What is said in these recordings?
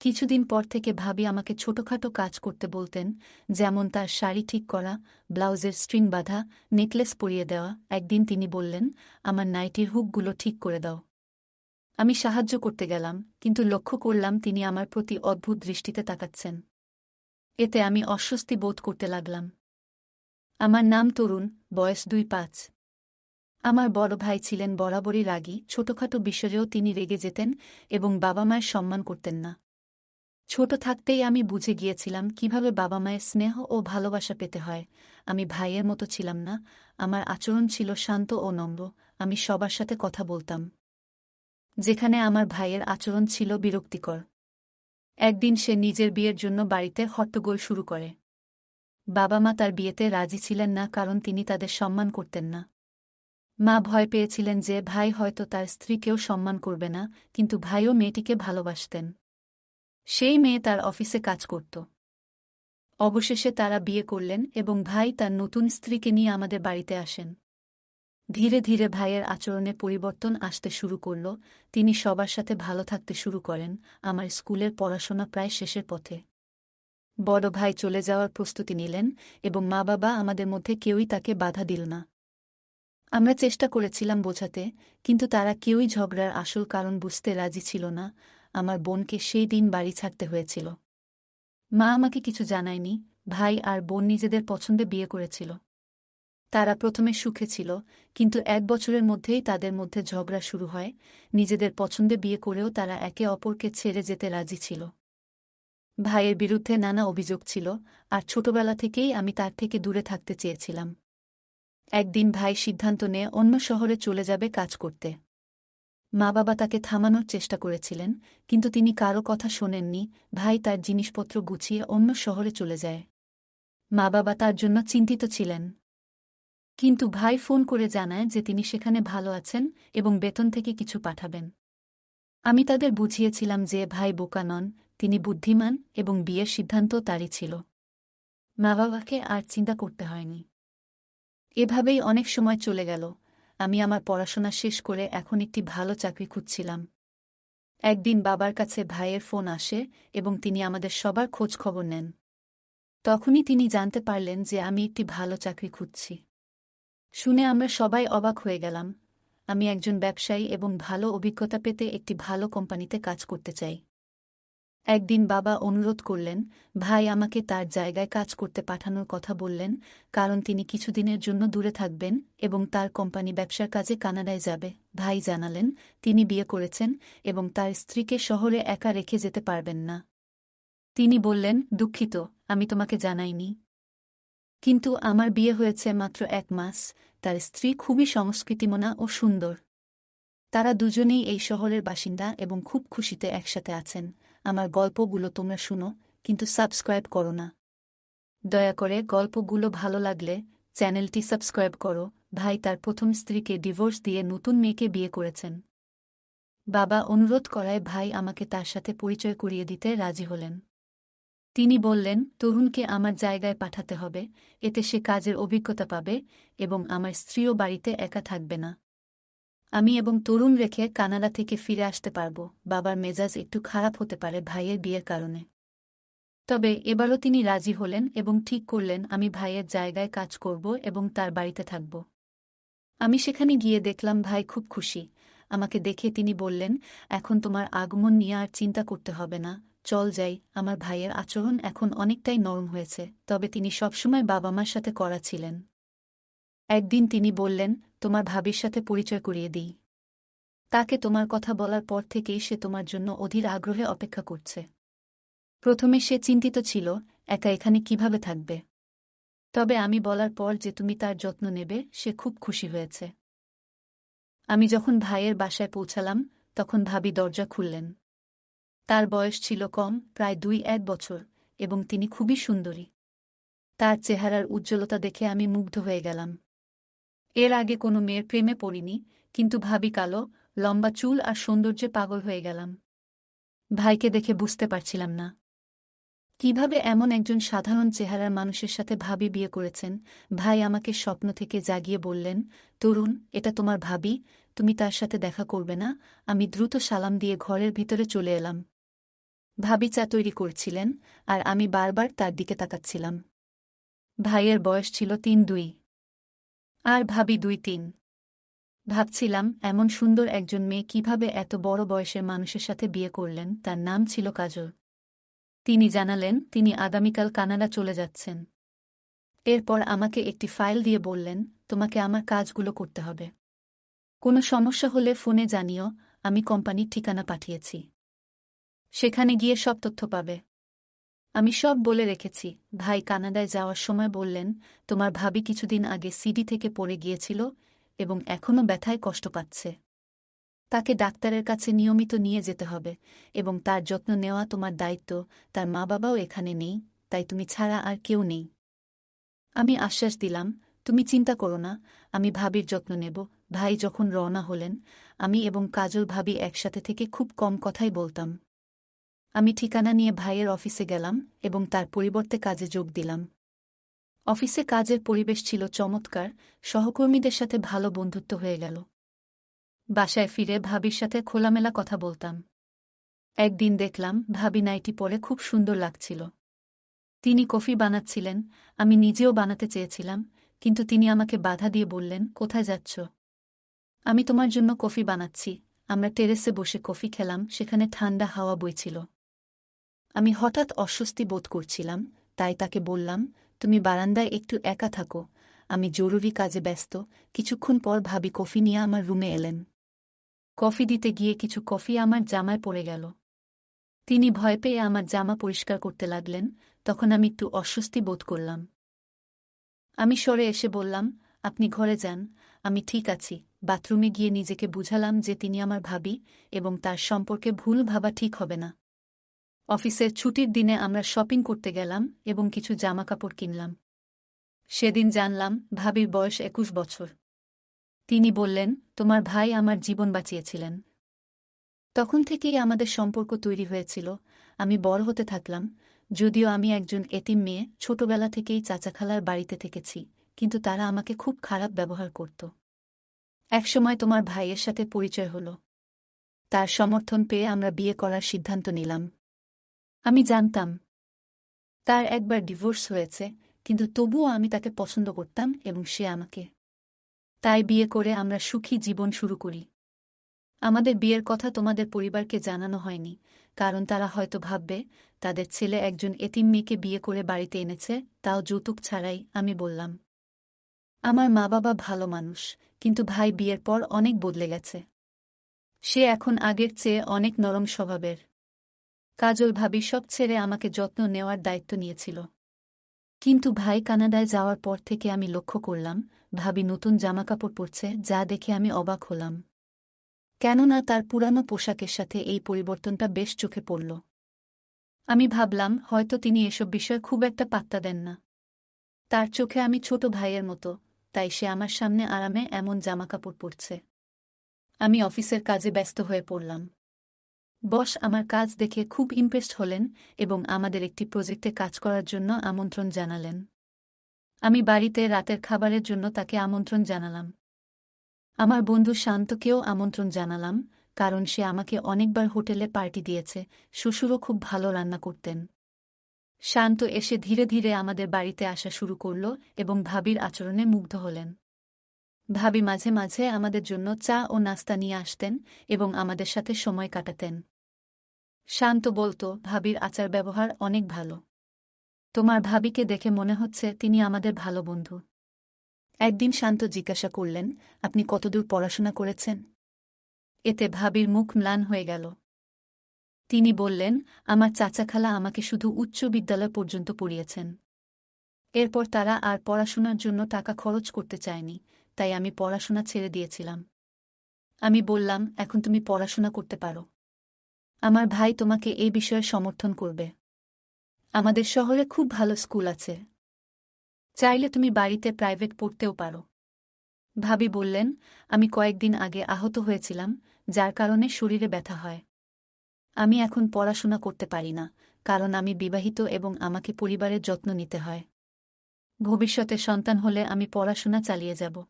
কিছুদিন পর থেকে ভাবি আমাকে ছোটখাটো কাজ করতে বলতেন, যেমন তার শাড়ি ঠিক করা, ব্লাউজের স্ট্রিং বাঁধা, নেকলেস পরিয়ে দেওয়া। একদিন তিনি বললেন, আমার নাইটির হুকগুলো ঠিক করে দাও। আমি সাহায্য করতে গেলাম, কিন্তু লক্ষ্য করলাম তিনি আমার প্রতি অদ্ভুত দৃষ্টিতে তাকাচ্ছেন। এতে আমি অস্বস্তি বোধ করতে লাগলাম। আমার নাম তরুণ, বয়স ২-৫। আমার বড় ভাই ছিলেন বরাবরই রাগী, ছোটখাটো বিষয়েও তিনি রেগে যেতেন এবং বাবা মায়ের সম্মান করতেন না। ছোট থাকতেই আমি বুঝে গিয়েছিলাম কিভাবে বাবা মায়ের স্নেহ ও ভালোবাসা পেতে হয়। আমি ভাইয়ের মতো ছিলাম না, আমার আচরণ ছিল শান্ত ও নম্র। আমি সবার সাথে কথা বলতাম, যেখানে আমার ভাইয়ের আচরণ ছিল বিরক্তিকর। একদিন সে নিজের বিয়ের জন্য বাড়িতে হট্টগোল শুরু করে। বাবা মা তার বিয়েতে রাজি ছিলেন না, কারণ তিনি তাদের সম্মান করতেন না। মা ভয় পেয়েছিলেন যে ভাই হয়তো তার স্ত্রীকেও সম্মান করবে না, কিন্তু ভাইও মেয়েটিকে ভালোবাসতেন। সেই মেয়ে তার অফিসে কাজ করত। অবশেষে তারা বিয়ে করলেন এবং ভাই তার নতুন স্ত্রীকে নিয়ে আমাদের বাড়িতে আসেন। ধীরে ধীরে ভাইয়ের আচরণে পরিবর্তন আসতে শুরু করল। তিনি সবার সাথে ভালো থাকতে শুরু করেন। আমার স্কুলের পড়াশোনা প্রায় শেষের পথে। বড় ভাই চলে যাওয়ার প্রস্তুতি নিলেন এবং মা বাবা আমাদের মধ্যে কেউই তাকে বাধা দিল না। আমরা চেষ্টা করেছিলাম বোঝাতে, কিন্তু তারা কেউই ঝগড়ার আসল কারণ বুঝতে রাজি ছিল না। আমার বোনকে সেই দিন বাড়ি ছাড়তে হয়েছিল। মা আমাকে কিছু জানায়নি। ভাই আর বোন নিজেদের পছন্দে বিয়ে করেছিল। তারা প্রথমে সুখে ছিল, কিন্তু ১ বছরের মধ্যেই তাদের মধ্যে ঝগড়া শুরু হয়। নিজেদের পছন্দে বিয়ে করেও তারা একে অপরকে ছেড়ে যেতে রাজি ছিল। ভাইয়ের বিরুদ্ধে নানা অভিযোগ ছিল, আর ছোটবেলা থেকেই আমি তার থেকে দূরে থাকতে চেয়েছিলাম। একদিন ভাই সিদ্ধান্ত নিয়ে অন্য শহরে চলে যাবে কাজ করতে। মা বাবা তাকে থামানোর চেষ্টা করেছিলেন, কিন্তু তিনি কারও কথা শোনেননি। ভাই তার জিনিসপত্র গুছিয়ে অন্য শহরে চলে যায়। মা বাবা তার জন্য চিন্তিত ছিলেন, কিন্তু ভাই ফোন করে জানায় যে তিনি সেখানে ভালো আছেন এবং বেতন থেকে কিছু পাঠাবেন। আমি তাদের বুঝিয়েছিলাম যে ভাই বোকা নন, তিনি বুদ্ধিমান এবং বিয়ের সিদ্ধান্ত তারই ছিল। মা বাবাকে আর চিন্তা করতে হয়নি। এভাবেই অনেক সময় চলে গেল। আমি আমার পড়াশোনা শেষ করে এখন একটি ভালো চাকরি খুঁজছিলাম। একদিন বাবার কাছে ভাইয়ের ফোন আসে এবং তিনি আমাদের সবার খোঁজ খবর নেন। তখনই তিনি জানতে পারলেন যে আমি একটি ভালো চাকরি খুঁজছি। শুনে আমরা সবাই অবাক হয়ে গেলাম। আমি একজন ব্যবসায়ী এবং ভালো অভিজ্ঞতা পেতে একটি ভালো কোম্পানিতে কাজ করতে চাই। একদিন বাবা অনুরোধ করলেন, ভাই আমাকে তার জায়গায় কাজ করতে পাঠানোর কথা বললেন, কারণ তিনি কিছুদিনের জন্য দূরে থাকবেন এবং তার কোম্পানি ব্যবসার কাজে কানাডায় যাবে। ভাই জানালেন, তিনি বিয়ে করেছেন এবং তার স্ত্রীকে শহরে একা রেখে যেতে পারবেন না। তিনি বললেন, দুঃখিত, আমি তোমাকে জানাইনি। কিন্তু আমার বিয়ে হয়েছে মাত্র ১ মাস। তার স্ত্রী খুবই সংস্কৃতিমনা ও সুন্দর। তারা দুজনেই এই শহরের বাসিন্দা এবং খুব খুশিতে একসাথে আছেন। আমার গল্পগুলো তোমরা শুনো, কিন্তু সাবস্ক্রাইব করো না। দয়া করে গল্পগুলো ভালো লাগলে চ্যানেলটি সাবস্ক্রাইব করো। ভাই তার প্রথম স্ত্রীকে ডিভোর্স দিয়ে নতুন মেয়েকে বিয়ে করেছেন। বাবা অনুরোধ করায় ভাই আমাকে তার সাথে পরিচয় করিয়ে দিতে রাজি হলেন। তিনি বললেন, তরুণকে আমার জায়গায় পাঠাতে হবে, এতে সে কাজের অভিজ্ঞতা পাবে এবং আমার স্ত্রীও বাড়িতে একা থাকবে না। আমি এবং তরুণ রেখে কানাডা থেকে ফিরে আসতে পারব। বাবার মেজাজ একটু খারাপ হতে পারে ভাইয়ের বিয়ের কারণে। তবে এবারও তিনি রাজি হলেন এবং ঠিক করলেন আমি ভাইয়ের জায়গায় কাজ করব এবং তার বাড়িতে থাকব। আমি সেখানে গিয়ে দেখলাম ভাই খুব খুশি। আমাকে দেখে তিনি বললেন, এখন তোমার আগমন নিয়ে আর চিন্তা করতে হবে না, চল যাই। আমার ভাইয়ের আচরণ এখন অনেকটাই নরম হয়েছে, তবে তিনি সবসময় বাবা মার সাথে কড়া ছিলেন। একদিন তিনি বললেন, তোমার ভাবির সাথে পরিচয় করিয়ে দিই। তাকে তোমার কথা বলার পর থেকেই সে তোমার জন্য অধীর আগ্রহে অপেক্ষা করছে। প্রথমে সে চিন্তিত ছিল, একা এখানে কিভাবে থাকবে। তবে আমি বলার পর যে তুমি তার যত্ন নেবে, সে খুব খুশি হয়েছে। আমি যখন ভাইয়ের বাসায় পৌঁছালাম, তখন ভাবি দরজা খুললেন। তার বয়স ছিল কম, প্রায় ২-১ বছর, এবং তিনি খুবই সুন্দরী। তার চেহারার উজ্জ্বলতা দেখে আমি মুগ্ধ হয়ে গেলাম। এর আগে কোনো মেয়ের প্রেমে পড়িনি, কিন্তু ভাবি কালো, লম্বা চুল আর সৌন্দর্যে পাগল হয়ে গেলাম। ভাইকে দেখে বুঝতে পারছিলাম না কিভাবে এমন একজন সাধারণ চেহারার মানুষের সাথে ভাবি বিয়ে করেছেন। ভাই আমাকে স্বপ্ন থেকে জাগিয়ে বললেন, তরুণ, এটা তোমার ভাবি, তুমি তার সাথে দেখা করবে না? আমি দ্রুত সালাম দিয়ে ঘরের ভিতরে চলে এলাম। ভাবি চা তৈরি করছিলেন, আর আমি বারবার তার দিকে তাকাচ্ছিলাম। ভাইয়ের বয়স ছিল ৩-২ আর ভাবি ২-৩। ভাবছিলাম এমন সুন্দর একজন মেয়ে কিভাবে এত বড় বয়সের মানুষের সাথে বিয়ে করলেন। তার নাম ছিল কাজল। তিনি জানালেন তিনি আগামীকাল কানাডা চলে যাচ্ছেন। এরপর আমাকে একটি ফাইল দিয়ে বললেন, তোমাকে আমার কাজগুলো করতে হবে। কোনো সমস্যা হলে ফোনে জানিও, আমি কোম্পানির ঠিকানা পাঠিয়েছি। সেখানে গিয়ে সব তথ্য পাবে। আমি সব বলে রেখেছি। ভাই কানাডায় যাওয়ার সময় বললেন, তোমার ভাবি কিছুদিন আগে সিডি থেকে পড়ে গিয়েছিল এবং এখনও ব্যথায় কষ্ট পাচ্ছে। তাকে ডাক্তারের কাছে নিয়মিত নিয়ে যেতে হবে এবং তার যত্ন নেওয়া তোমার দায়িত্ব। তার মা বাবাও এখানে নেই, তাই তুমি ছাড়া আর কেউ নেই। আমি আশ্বাস দিলাম, তুমি চিন্তা করো না, আমি ভাবির যত্ন নেব। ভাই যখন রওনা হলেন, আমি এবং কাজল ভাবি একসাথে থেকে খুব কম কথাই বলতাম। আমি ঠিকানা নিয়ে ভাইয়ের অফিসে গেলাম এবং তার পরিবর্তে কাজে যোগ দিলাম। অফিসে কাজের পরিবেশ ছিল চমৎকার, সহকর্মীদের সাথে ভালো বন্ধুত্ব হয়ে গেল। বাসায় ফিরে ভাবির সাথে খোলামেলা কথা বলতাম। একদিন দেখলাম ভাবি নাইটি পরে খুব সুন্দর লাগছিল। তিনি কফি বানাচ্ছিলেন, আমি নিজেও বানাতে চেয়েছিলাম, কিন্তু তিনি আমাকে বাধা দিয়ে বললেন, কোথায় যাচ্ছ? আমি তোমার জন্য কফি বানাচ্ছি। আমরা টেরেসে বসে কফি খেলাম, সেখানে ঠান্ডা হাওয়া বইছিল। আমি হঠাৎ অস্বস্তি বোধ করছিলাম, তাই তাকে বললাম, তুমি বারান্দায় একটু একা থাকো, আমি জরুরি কাজে ব্যস্ত। কিছুক্ষণ পর ভাবি কফি নিয়ে আমার রুমে এলেন। কফি দিতে গিয়ে কিছু কফি আমার জামায় পড়ে গেল। তিনি ভয় পেয়ে আমার জামা পরিষ্কার করতে লাগলেন, তখন আমি একটু অস্বস্তি বোধ করলাম। আমি সরে এসে বললাম, আপনি ঘরে যান, আমি ঠিক আছি। বাথরুমে গিয়ে নিজেকে বুঝালাম যে তিনি আমার ভাবি এবং তার সম্পর্কে ভুল ভাবা ঠিক হবে না। অফিসের ছুটির দিনে আমরা শপিং করতে গেলাম এবং কিছু জামাকাপড় কিনলাম। সেদিন জানলাম ভাবির বয়স ২১ বছর। তিনি বললেন, তোমার ভাই আমার জীবন বাঁচিয়েছিলেন। তখন থেকেই আমাদের সম্পর্ক তৈরি হয়েছিল। আমি বড় হতে থাকলাম। যদিও আমি একজন এতিম মেয়ে, ছোটবেলা থেকেই চাচা খালার বাড়িতে থেকেছি, কিন্তু তারা আমাকে খুব খারাপ ব্যবহার করত। একসময় তোমার ভাইয়ের সাথে পরিচয় হলো। তার সমর্থন পেয়ে আমরা বিয়ে করার সিদ্ধান্ত নিলাম। আমি জানতাম তার একবার ডিভোর্স হয়েছে, কিন্তু তবুও আমি তাকে পছন্দ করতাম এবং সে আমাকে। তাই বিয়ে করে আমরা সুখী জীবন শুরু করি। আমাদের বিয়ের কথা তোমাদের পরিবারকে জানানো হয়নি, কারণ তারা হয়তো ভাববে তাদের ছেলে একজন এতিম মেয়েকে বিয়ে করে বাড়িতে এনেছে, তাও যৌতুক ছাড়াই। আমি বললাম, আমার মা বাবা ভালো মানুষ, কিন্তু ভাই বিয়ের পর অনেক বদলে গেছে। সে এখন আগের চেয়ে অনেক নরম স্বভাবের। কাজল ভাবি সব ছেড়ে আমাকে যত্ন নেওয়ার দায়িত্ব নিয়েছিল। কিন্তু ভাই কানাডায় যাওয়ার পর থেকে আমি লক্ষ্য করলাম ভাবি নতুন জামাকাপড় পরছে, যা দেখে আমি অবাক হলাম। কেননা তার পুরানো পোশাকের সাথে এই পরিবর্তনটা বেশ চোখে পড়ল। আমি ভাবলাম হয়তো তিনি এসব বিষয়ে খুব একটা পাত্তা দেন না। তার চোখে আমি ছোট ভাইয়ের মতো, তাই সে আমার সামনে আরামে এমন জামাকাপড় পরছে। আমি অফিসের কাজে ব্যস্ত হয়ে পড়লাম। বস আমার কাজ দেখে খুব ইমপ্রেসড হলেন এবং আমাদের একটি প্রজেক্টে কাজ করার জন্য আমন্ত্রণ জানালেন। আমি বাড়িতে রাতের খাবারের জন্য তাকে আমন্ত্রণ জানালাম। আমার বন্ধু শান্তকেও আমন্ত্রণ জানালাম, কারণ সে আমাকে অনেকবার হোটেলে পার্টি দিয়েছে। শ্বশুরও খুব ভালো রান্না করতেন। শান্ত এসে ধীরে ধীরে আমাদের বাড়িতে আসা শুরু করল এবং ভাবির আচরণে মুগ্ধ হলেন। ভাবি মাঝে মাঝে আমাদের জন্য চা ও নাস্তা নিয়ে আসতেন এবং আমাদের সাথে সময় কাটাতেন। শান্ত বলতো, ভাবির আচার ব্যবহার অনেক ভালো। তোমার ভাবিকে দেখে মনে হচ্ছে তিনি আমাদের ভালো বন্ধু। একদিন শান্ত জিজ্ঞাসা করলেন, আপনি কতদূর পড়াশোনা করেছেন? এতে ভাবির মুখ ম্লান হয়ে গেল। তিনি বললেন, আমার চাচা খালা আমাকে শুধু উচ্চ বিদ্যালয় পর্যন্ত পড়িয়েছেন। এরপর তারা আর পড়াশোনার জন্য টাকা খরচ করতে চায়নি, তাই আমি পড়াশোনা ছেড়ে দিয়েছিলাম। আমি বললাম, এখন তুমি পড়াশোনা করতে পারো। আমার ভাই তোমাকে এই বিষয়ে সমর্থন করবে। আমাদের শহরে খুব ভালো স্কুল আছে। চাইলে তুমি বাড়িতে প্রাইভেট পড়তেও পারো। ভাবি বললেন, আমি কয়েকদিন আগে আহত হয়েছিলাম, যার কারণে শরীরে ব্যথা হয়। আমি এখন পড়াশোনা করতে পারি না, কারণ আমি বিবাহিত এবং আমাকে পরিবারের যত্ন নিতে হয়। ভবিষ্যতে সন্তান হলে আমি পড়াশোনা চালিয়ে যাব।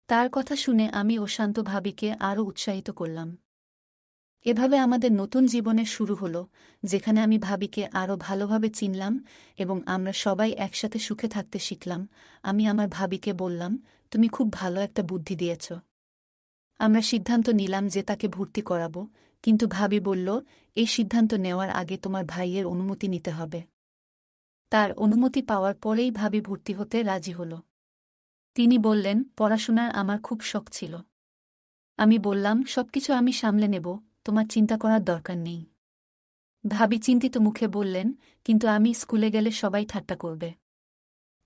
তার কথা শুনে আমি ও শান্ত ভাবিকে আরও উৎসাহিত করলাম। এভাবে আমাদের নতুন জীবনের শুরু হলো, যেখানে আমি ভাবিকে আরও ভালোভাবে চিনলাম এবং আমরা সবাই একসাথে সুখে থাকতে শিখলাম। আমি আমার ভাবিকে বললাম, তুমি খুব ভালো একটা বুদ্ধি দিয়েছ। আমরা সিদ্ধান্ত নিলাম যে তাকে ভর্তি করাবো, কিন্তু ভাবি বলল, এই সিদ্ধান্ত নেওয়ার আগে তোমার ভাইয়ের অনুমতি নিতে হবে। তার অনুমতি পাওয়ার পরেই ভাবি ভর্তি হতে রাজি হল। তিনি বললেন, পড়াশোনার আমার খুব শখ ছিল। আমি বললাম, সবকিছু আমি সামলে নেব, তোমার চিন্তা করার দরকার নেই। ভাবি চিন্তিত মুখে বললেন, কিন্তু আমি স্কুলে গেলে সবাই ঠাট্টা করবে।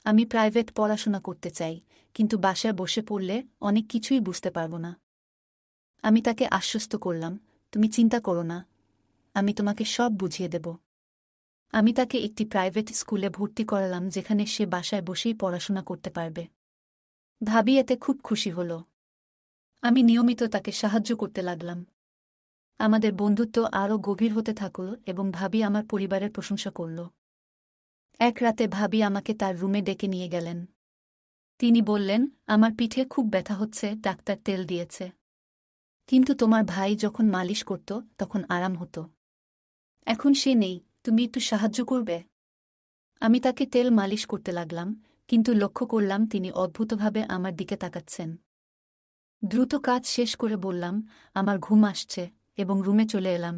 আমি প্রাইভেট পড়াশোনা করতে চাই, কিন্তু বাসায় বসে পড়লে অনেক কিছুই বুঝতে পারব না। আমি তাকে আশ্বস্ত করলাম, তুমি চিন্তা করো না, আমি তোমাকে সব বুঝিয়ে দেব। আমি তাকে একটি প্রাইভেট স্কুলে ভর্তি করালাম, যেখানে সে বাসায় বসেই পড়াশোনা করতে পারবে। ভাবি এতে খুব খুশি হল। আমি নিয়মিত তাকে সাহায্য করতে লাগলাম। আমাদের বন্ধুত্ব আরও গভীর হতে থাকল এবং ভাবি আমার পরিবারের প্রশংসা করল। এক রাতে ভাবি আমাকে তার রুমে ডেকে নিয়ে গেলেন। তিনি বললেন, আমার পিঠে খুব ব্যথা হচ্ছে, ডাক্তার তেল দিয়েছে। কিন্তু তোমার ভাই যখন মালিশ করত তখন আরাম হতো। এখন সে নেই, তুমি একটু সাহায্য করবে? আমি তাকে তেল মালিশ করতে লাগলাম, কিন্তু লক্ষ্য করলাম তিনি অদ্ভুতভাবে আমার দিকে তাকাচ্ছেন। দ্রুত কাজ শেষ করে বললাম, আমার ঘুম আসছে, এবং রুমে চলে এলাম।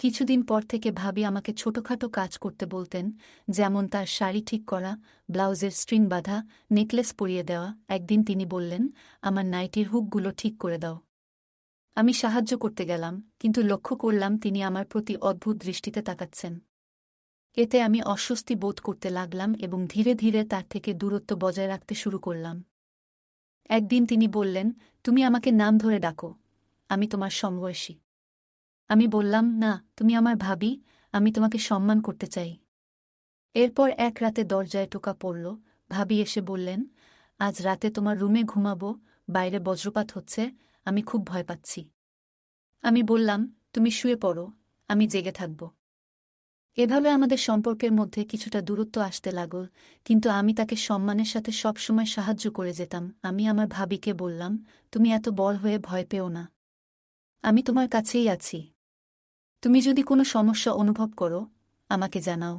কিছুদিন পর থেকে ভাবি আমাকে ছোটখাটো কাজ করতে বলতেন, যেমন তার শাড়ি ঠিক করা, ব্লাউজের স্ট্রিং বাঁধা, নেকলেস পরিয়ে দেওয়া। একদিন তিনি বললেন, আমার নাইটির হুকগুলো ঠিক করে দাও। আমি সাহায্য করতে গেলাম, কিন্তু লক্ষ্য করলাম তিনি আমার প্রতি অদ্ভুত দৃষ্টিতে তাকাচ্ছেন। এতে আমি অস্বস্তি বোধ করতে লাগলাম এবং ধীরে ধীরে তার থেকে দূরত্ব বজায় রাখতে শুরু করলাম। একদিন তিনি বললেন, তুমি আমাকে নাম ধরে ডাকো, আমি তোমার সমবয়সী। আমি বললাম, না, তুমি আমার ভাবি, আমি তোমাকে সম্মান করতে চাই। এরপর এক রাতে দরজায় টোকা পড়ল। ভাবি এসে বললেন, আজ রাতে তোমার রুমে ঘুমাবো, বাইরে বজ্রপাত হচ্ছে, আমি খুব ভয় পাচ্ছি। আমি বললাম, তুমি শুয়ে পড়ো, আমি জেগে থাকব। এভাবে আমাদের সম্পর্কের মধ্যে কিছুটা দূরত্ব আসতে লাগল, কিন্তু আমি তাকে সম্মানের সাথে সবসময় সাহায্য করে যেতাম। আমি আমার ভাবিকে বললাম, তুমি এত বড় হয়ে ভয় পেও না, আমি তোমার কাছেই আছি। তুমি যদি কোনো সমস্যা অনুভব করো, আমাকে জানাও।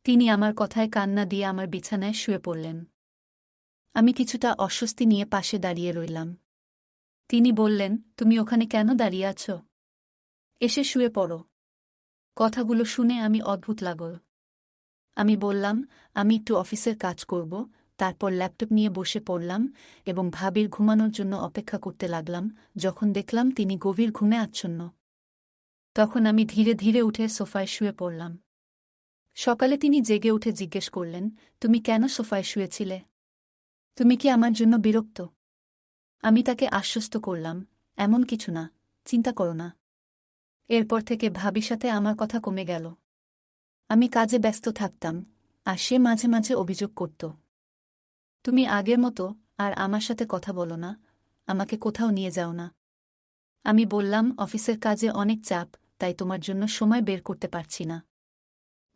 তিনি আমার কথায় কান্না দিয়ে আমার বিছানায় শুয়ে পড়লেন। আমি কিছুটা অস্বস্তি নিয়ে পাশে দাঁড়িয়ে রইলাম। তিনি বললেন, তুমি ওখানে কেন দাঁড়িয়ে আছো? এসে শুয়ে পড়ো। কথাগুলো শুনে আমি অদ্ভুত লাগল। আমি বললাম, আমি একটু অফিসের কাজ করব। তারপর ল্যাপটপ নিয়ে বসে পড়লাম এবং ভাবির ঘুমানোর জন্য অপেক্ষা করতে লাগলাম। যখন দেখলাম তিনি গভীর ঘুমে আচ্ছন্ন, তখন আমি ধীরে ধীরে উঠে সোফায় শুয়ে পড়লাম। সকালে তিনি জেগে উঠে জিজ্ঞেস করলেন, তুমি কেন সোফায় শুয়েছিলে? তুমি কি আমার জন্য বিরক্ত? আমি তাকে আশ্বস্ত করলাম, এমন কিছু না, চিন্তা করো না। এরপর থেকে ভাবির সাথে আমার কথা কমে গেল। আমি কাজে ব্যস্ত থাকতাম, আর সে মাঝে মাঝে অভিযোগ করত, তুমি আগের মতো আর আমার সাথে কথা বলো না, আমাকে কোথাও নিয়ে যাও না। আমি বললাম, অফিসের কাজে অনেক চাপ, তাই তোমার জন্য সময় বের করতে পারছি না।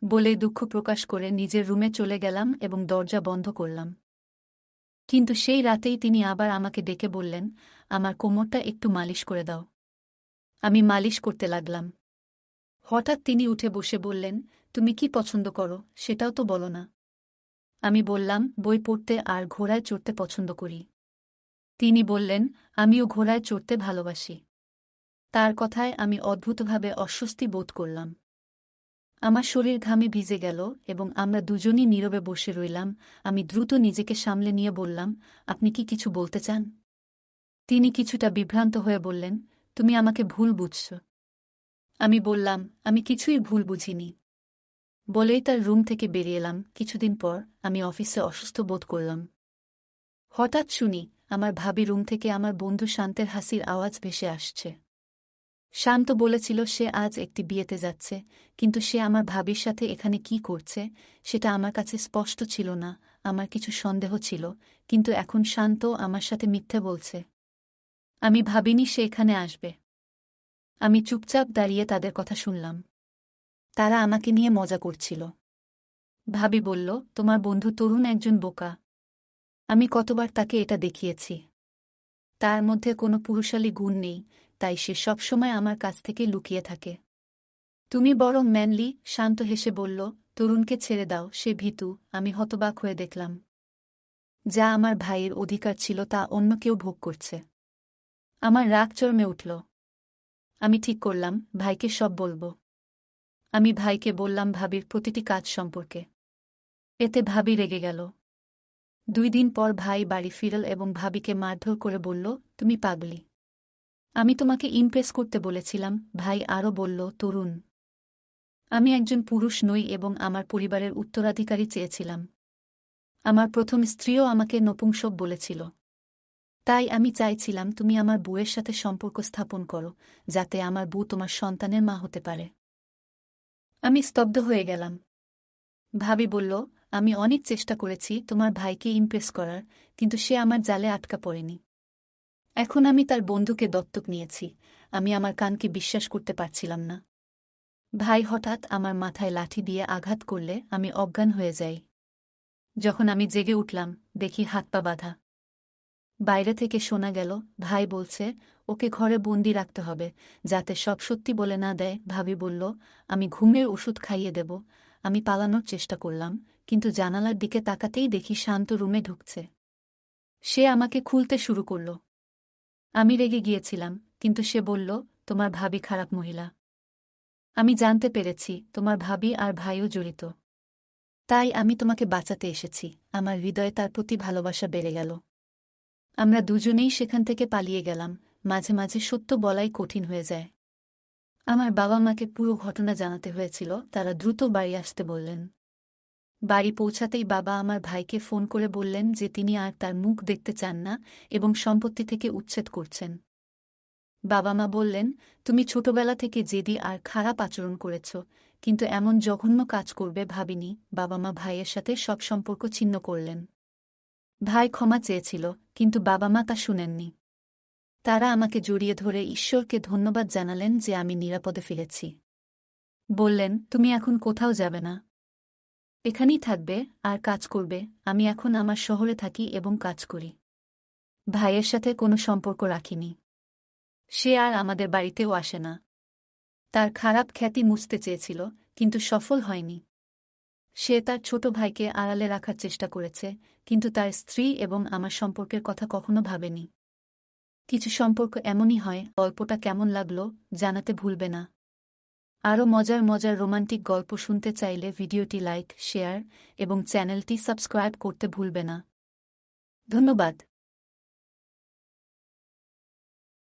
বলে দুঃখ প্রকাশ করে নিজের রুমে চলে গেলাম এবং দরজা বন্ধ করলাম। কিন্তু সেই রাতেই তিনি আবার আমাকে ডেকে বললেন, আমার কোমরটা একটু মালিশ করে দাও। আমি মালিশ করতে লাগলাম। হঠাৎ তিনি উঠে বসে বললেন, তুমি কি পছন্দ করো সেটাও তো বলো না। আমি বললাম, বই পড়তে আর ঘোড়ায় চড়তে পছন্দ করি। তিনি বললেন, আমিও ঘোড়ায় চড়তে ভালোবাসি। তার কথায় আমি অদ্ভুতভাবে অস্বস্তি বোধ করলাম। আমার শরীর ঘামে ভিজে গেল এবং আমরা দুজনই নীরবে বসে রইলাম। আমি দ্রুত নিজেকে সামলে নিয়ে বললাম, আপনি কি কিছু বলতে চান? তিনি কিছুটা বিভ্রান্ত হয়ে বললেন, তুমি আমাকে ভুল বুঝছ। আমি বললাম, আমি কিছুই ভুল বুঝিনি। বলেই তার রুম থেকে বেরিয়ে এলাম। কিছুদিন পর আমি অফিসে অসুস্থ বোধ করলাম। হঠাৎ শুনি, আমার ভাবি রুম থেকে আমার বন্ধু শান্তের হাসির আওয়াজ ভেসে আসছে। শান্ত বলেছিল সে আজ একটি বিয়েতে যাচ্ছে, কিন্তু সে আমার ভাবির সাথে এখানে কি করছে সেটা আমার কাছে স্পষ্ট ছিল না। আমার কিছু সন্দেহ ছিল, কিন্তু এখন শান্ত আমার সাথে মিথ্যে বলছে। আমি ভাবিনি সে এখানে আসবে। আমি চুপচাপ দাঁড়িয়ে তাদের কথা শুনলাম। তারা আমাকে নিয়ে মজা করছিল। ভাবি বলল, তোমার বন্ধু তরুণ একজন বোকা। আমি কতবার তাকে এটা দেখিয়েছি। তার মধ্যে কোনো পুরুষালী গুণ নেই, তাই সে সবসময় আমার কাছ থেকে লুকিয়ে থাকে। তুমি বরং ম্যানলি, শান্ত হেসে বলল, তরুণকে ছেড়ে দাও, সে ভীতু। আমি হতবাক হয়ে দেখলাম, যা আমার ভাইয়ের অধিকার ছিল তা অন্য কেউ ভোগ করছে। আমার রাগ চরমে উঠল। আমি ঠিক করলাম, ভাইকে সব বলবো। আমি ভাইকে বললাম ভাবির প্রতিটি কাজ সম্পর্কে। এতে ভাবি রেগে গেল। 2 দিন পর ভাই বাড়ি ফিরল এবং ভাবিকে মারধর করে বলল, তুমি পাগলি। আমি তোমাকে ইমপ্রেস করতে বলেছিলাম। ভাই আরও বলল, তরুণ, আমি একজন পুরুষ নই এবং আমার পরিবারের উত্তরাধিকারী চেয়েছিলাম। আমার প্রথম স্ত্রীও আমাকে নপুংসক বলেছিল। তাই আমি চাইছিলাম তুমি আমার বউয়ের সাথে সম্পর্ক স্থাপন করো, যাতে আমার বউ তোমার সন্তানের মা হতে পারে। আমি স্তব্ধ হয়ে গেলাম। ভাবি বলল, আমি অনেক চেষ্টা করেছি তোমার ভাইকে ইমপ্রেস করার, কিন্তু সে আমার জালে আটকা পড়েনি। এখন আমি তার বন্ধুকে দত্তক নিয়েছি। আমি আমার কানকে বিশ্বাস করতে পারছিলাম না। ভাই হঠাৎ আমার মাথায় লাঠি দিয়ে আঘাত করলে আমি অজ্ঞান হয়ে যাই। যখন আমি জেগে উঠলাম, দেখি হাত পা বাঁধা। বাইরে থেকে শোনা গেল, ভাই বলছে, ওকে ঘরে বন্দি রাখতে হবে, যাতে সব সত্যি বলে না দেয়। ভাবি বলল, আমি ঘুমের ওষুধ খাইয়ে দেব। আমি পালানোর চেষ্টা করলাম, কিন্তু জানালার দিকে তাকাতেই দেখি শান্ত রুমে ঢুকছে। সে আমাকে খুলতে শুরু করল। আমি রেগে গিয়েছিলাম, কিন্তু সে বলল, তোমার ভাবি খারাপ মহিলা। আমি জানতে পেরেছি তোমার ভাবি আর ভাইও জড়িত। তাই আমি তোমাকে বাঁচাতে এসেছি। আমার হৃদয়ে তার প্রতি ভালোবাসা বেড়ে গেল। আমরা দুজনেই সেখান থেকে পালিয়ে গেলাম। মাঝে মাঝে সত্য বলাই কঠিন হয়ে যায়। আমার বাবা মাকে পুরো ঘটনা জানাতে হয়েছিল। তারা দ্রুত বাড়ি আসতে বললেন। বাড়ি পৌঁছাতেই বাবা আমার ভাইকে ফোন করে বললেন যে তিনি আর তার মুখ দেখতে চান না এবং সম্পত্তি থেকে উচ্ছেদ করছেন। বাবা মা বললেন, তুমি ছোটবেলা থেকে জেদি আর খারাপ আচরণ করেছ, কিন্তু এমন জঘন্য কাজ করবে ভাবিনি। বাবা মা ভাইয়ের সাথে সব সম্পর্ক ছিন্ন করলেন। ভাই ক্ষমা চেয়েছিল, কিন্তু বাবা মা তা শুনেননি। তারা আমাকে জড়িয়ে ধরে ঈশ্বরকে ধন্যবাদ জানালেন যে আমি নিরাপদে ফিরেছি। বললেন, তুমি এখন কোথাও যাবে না, এখানেই থাকবে আর কাজ করবে। আমি এখন আমার শহরে থাকি এবং কাজ করি। ভাইয়ের সাথে কোনো সম্পর্ক রাখিনি। সে আর আমাদের বাড়িতেও আসে না। তার খারাপ খ্যাতি মুছতে চেয়েছিল, কিন্তু সফল হয়নি। সে তার ছোট ভাইকে আড়ালে রাখার চেষ্টা করেছে, কিন্তু তার স্ত্রী এবং আমার সম্পর্কের কথা কখনো ভাবেনি। কিছু সম্পর্ক এমনই হয়। গল্পটা কেমন লাগলো জানাতে ভুলবে না। আরও মজার মজার রোমান্টিক গল্প শুনতে চাইলে ভিডিওটি লাইক, শেয়ার এবং চ্যানেলটি সাবস্ক্রাইব করতে ভুলবে না। ধন্যবাদ।